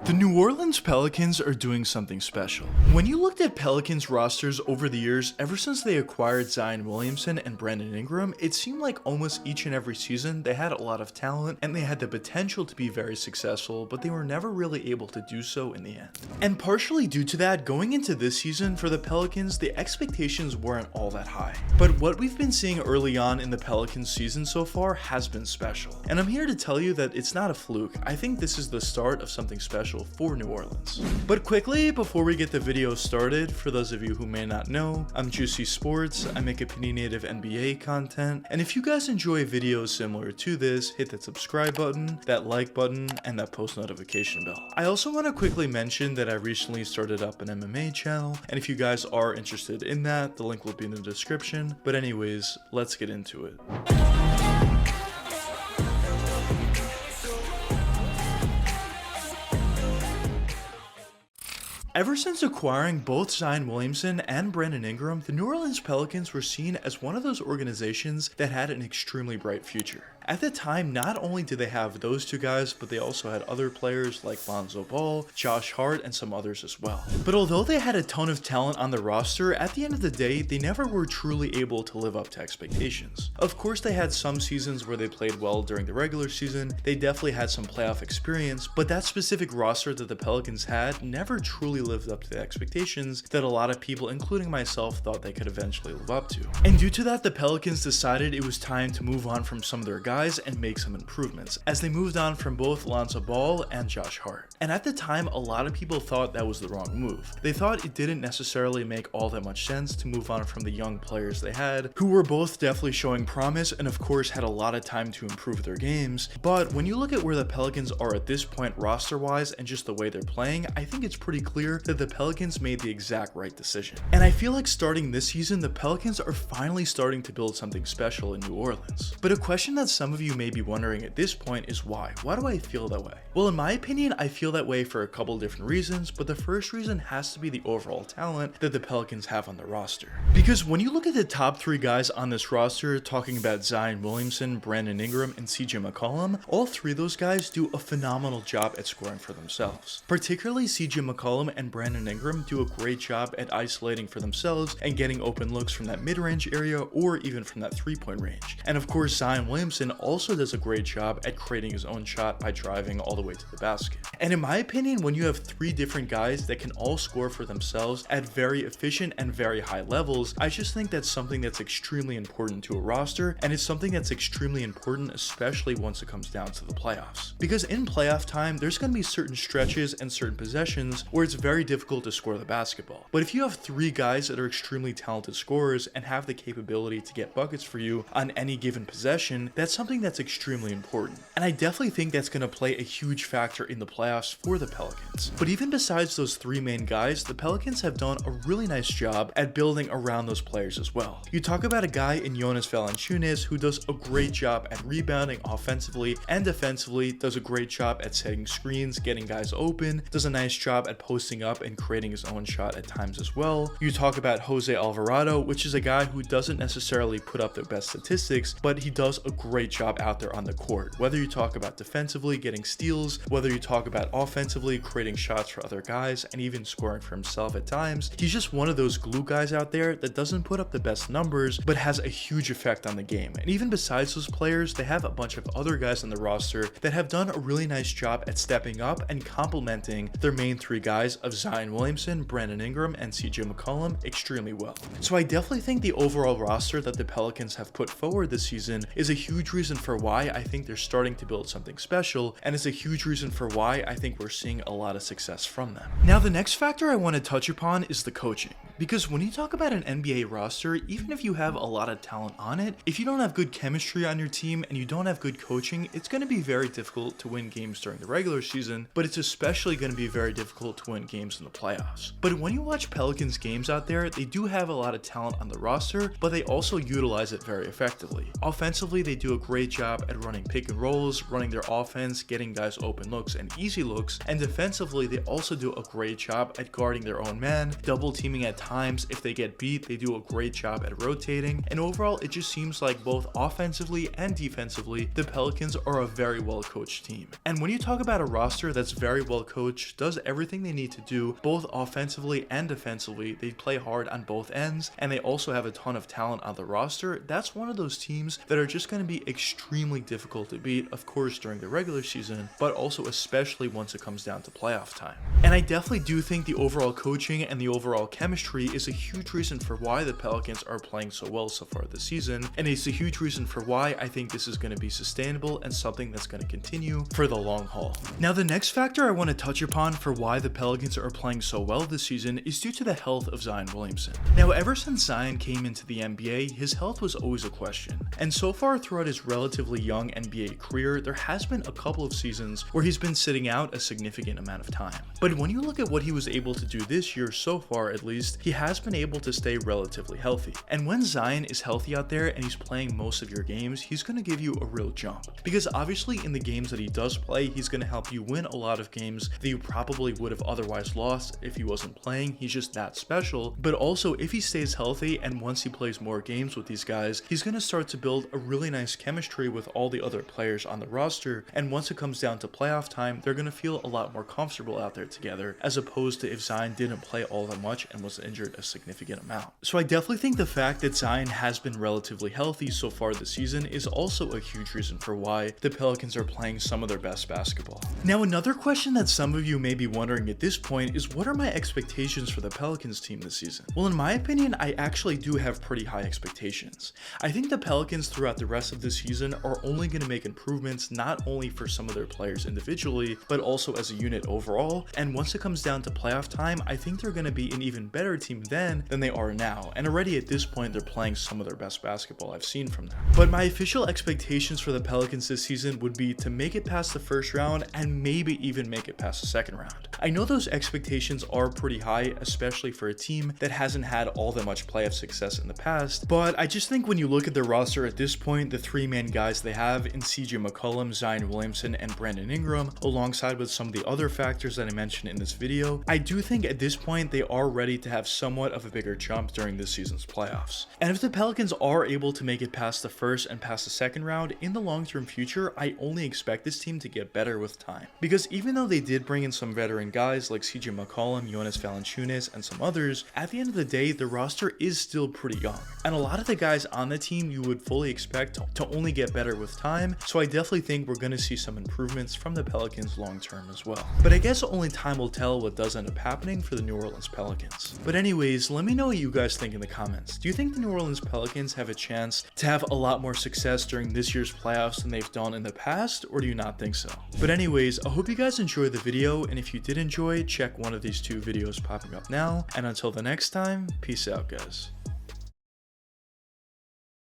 The New Orleans Pelicans are doing something special. When you looked at Pelicans rosters over the years, ever since they acquired Zion Williamson and Brandon Ingram, it seemed like almost each and every season they had a lot of talent and they had the potential to be very successful, but they were never really able to do so in the end. And partially due to that, going into this season for the Pelicans, the expectations weren't all that high. But what we've been seeing early on in the Pelicans season so far has been special. And I'm here to tell you that it's not a fluke. I think this is the start of something special for New Orleans. But quickly, before we get the video started, for those of you who may not know, I'm Juicy Sports. I make opinionated NBA content, and if you guys enjoy videos similar to this, hit that subscribe button, that like button, and that post notification bell. I also want to quickly mention that I recently started up an MMA channel, and if you guys are interested in that, the link will be in the description. But anyways, let's get into it. Ever since acquiring both Zion Williamson and Brandon Ingram, the New Orleans Pelicans were seen as one of those organizations that had an extremely bright future. At the time, not only did they have those two guys, but they also had other players like Lonzo Ball, Josh Hart, and some others as well. But although they had a ton of talent on the roster, at the end of the day, they never were truly able to live up to expectations. Of course, they had some seasons where they played well during the regular season. They definitely had some playoff experience, but that specific roster that the Pelicans had never truly lived up to the expectations that a lot of people, including myself, thought they could eventually live up to. And due to that, the Pelicans decided it was time to move on from some of their guys and make some improvements, as they moved on from both Lonzo Ball and Josh Hart. And at the time, a lot of people thought that was the wrong move. They thought it didn't necessarily make all that much sense to move on from the young players they had, who were both definitely showing promise and of course had a lot of time to improve their games. But when you look at where the Pelicans are at this point roster-wise and just the way they're playing, I think it's pretty clear that the Pelicans made the exact right decision. And I feel like starting this season, the Pelicans are finally starting to build something special in New Orleans. But a question that some of you may be wondering at this point is why? Why do I feel that way? Well, in my opinion, I feel that way for a couple different reasons, but the first reason has to be the overall talent that the Pelicans have on the roster. Because when you look at the top three guys on this roster, talking about Zion Williamson, Brandon Ingram, and CJ McCollum, all three of those guys do a phenomenal job at scoring for themselves. Particularly CJ McCollum and Brandon Ingram do a great job at isolating for themselves and getting open looks from that mid-range area or even from that three-point range. And of course, Zion Williamson also does a great job at creating his own shot by driving all the way to the basket. And in my opinion, when you have three different guys that can all score for themselves at very efficient and very high levels, I just think that's something that's extremely important to a roster, and it's something that's extremely important especially once it comes down to the playoffs. Because in playoff time, there's going to be certain stretches and certain possessions where it's very difficult to score the basketball. But if you have three guys that are extremely talented scorers and have the capability to get buckets for you on any given possession, that's something that's extremely important. And I definitely think that's going to play a huge factor in the playoffs for the Pelicans. But even besides those three main guys, the Pelicans have done a really nice job at building around those players as well. You talk about a guy in Jonas Valanciunas who does a great job at rebounding offensively and defensively, does a great job at setting screens, getting guys open, does a nice job at posting up and creating his own shot at times as well. You talk about Jose Alvarado, which is a guy who doesn't necessarily put up the best statistics, but he does a great job out there on the court. Whether you talk about defensively getting steals, whether you talk about offensively creating shots for other guys, and even scoring for himself at times, he's just one of those glue guys out there that doesn't put up the best numbers, but has a huge effect on the game. And even besides those players, they have a bunch of other guys on the roster that have done a really nice job at stepping up and complementing their main three guys of Zion Williamson, Brandon Ingram, and CJ McCollum extremely well. So I definitely think the overall roster that the Pelicans have put forward this season is a huge reason for why I think they're starting to build something special, and is a huge reason for why I think we're seeing a lot of success from them. Now, the next factor I want to touch upon is the coaching. Because when you talk about an NBA roster, even if you have a lot of talent on it, if you don't have good chemistry on your team and you don't have good coaching, it's going to be very difficult to win games during the regular season, but it's especially going to be very difficult to win games in the playoffs. But when you watch Pelicans games out there, they do have a lot of talent on the roster, but they also utilize it very effectively. Offensively, they do a great job at running pick and rolls, running their offense, getting guys open looks and easy looks, and defensively, they also do a great job at guarding their own man, double teaming at times times if they get beat, they do a great job at rotating, and overall it just seems like both offensively and defensively, the Pelicans are a very well coached team. And when you talk about a roster that's very well coached, does everything they need to do both offensively and defensively, they play hard on both ends, and they also have a ton of talent on the roster, that's one of those teams that are just going to be extremely difficult to beat, of course during the regular season, but also especially once it comes down to playoff time. And I definitely do think the overall coaching and the overall chemistry is a huge reason for why the Pelicans are playing so well so far this season, and it's a huge reason for why I think this is going to be sustainable and something that's going to continue for the long haul. Now the next factor I want to touch upon for why the Pelicans are playing so well this season is due to the health of Zion Williamson. Now ever since Zion came into the NBA, his health was always a question, and so far throughout his relatively young NBA career, there has been a couple of seasons where he's been sitting out a significant amount of time. But when you look at what he was able to do this year so far, at least, he has been able to stay relatively healthy. And when Zion is healthy out there and he's playing most of your games, he's going to give you a real jump. Because obviously in the games that he does play, he's going to help you win a lot of games that you probably would have otherwise lost if he wasn't playing. He's just that special. But also if he stays healthy and once he plays more games with these guys, he's going to start to build a really nice chemistry with all the other players on the roster. And once it comes down to playoff time, they're going to feel a lot more comfortable out there together, as opposed to if Zion didn't play all that much and was injured a significant amount. So I definitely think the fact that Zion has been relatively healthy so far this season is also a huge reason for why the Pelicans are playing some of their best basketball. Now another question that some of you may be wondering at this point is, what are my expectations for the Pelicans team this season? Well, in my opinion, I actually do have pretty high expectations. I think the Pelicans throughout the rest of the season are only going to make improvements, not only for some of their players individually, but also as a unit overall. And once it comes down to playoff time, I think they're going to be an even better team then than they are now. And already at this point, they're playing some of their best basketball I've seen from them. But my official expectations for the Pelicans this season would be to make it past the first round and maybe even make it past the second round. I know those expectations are pretty high, especially for a team that hasn't had all that much playoff success in the past, but I just think when you look at their roster at this point, the three main guys they have in CJ McCollum, Zion Williamson, and Brandon Ingram, alongside with some of the other factors that I mentioned in this video, I do think at this point they are ready to have somewhat of a bigger jump during this season's playoffs. And if the Pelicans are able to make it past the first and past the second round, in the long-term future, I only expect this team to get better with time. Because even though they did bring in some veteran guys like CJ McCollum, Jonas Valanciunas, and some others, at the end of the day, the roster is still pretty young. And a lot of the guys on the team you would fully expect to only get better with time, so I definitely think we're going to see some improvements from the Pelicans long-term as well. But I guess only time will tell what does end up happening for the New Orleans Pelicans. But anyways, let me know what you guys think in the comments. Do you think the New Orleans Pelicans have a chance to have a lot more success during this year's playoffs than they've done in the past, or do you not think so? But anyways, I hope you guys enjoyed the video, and if you did enjoy, check one of these two videos popping up now, and until the next time, peace out guys.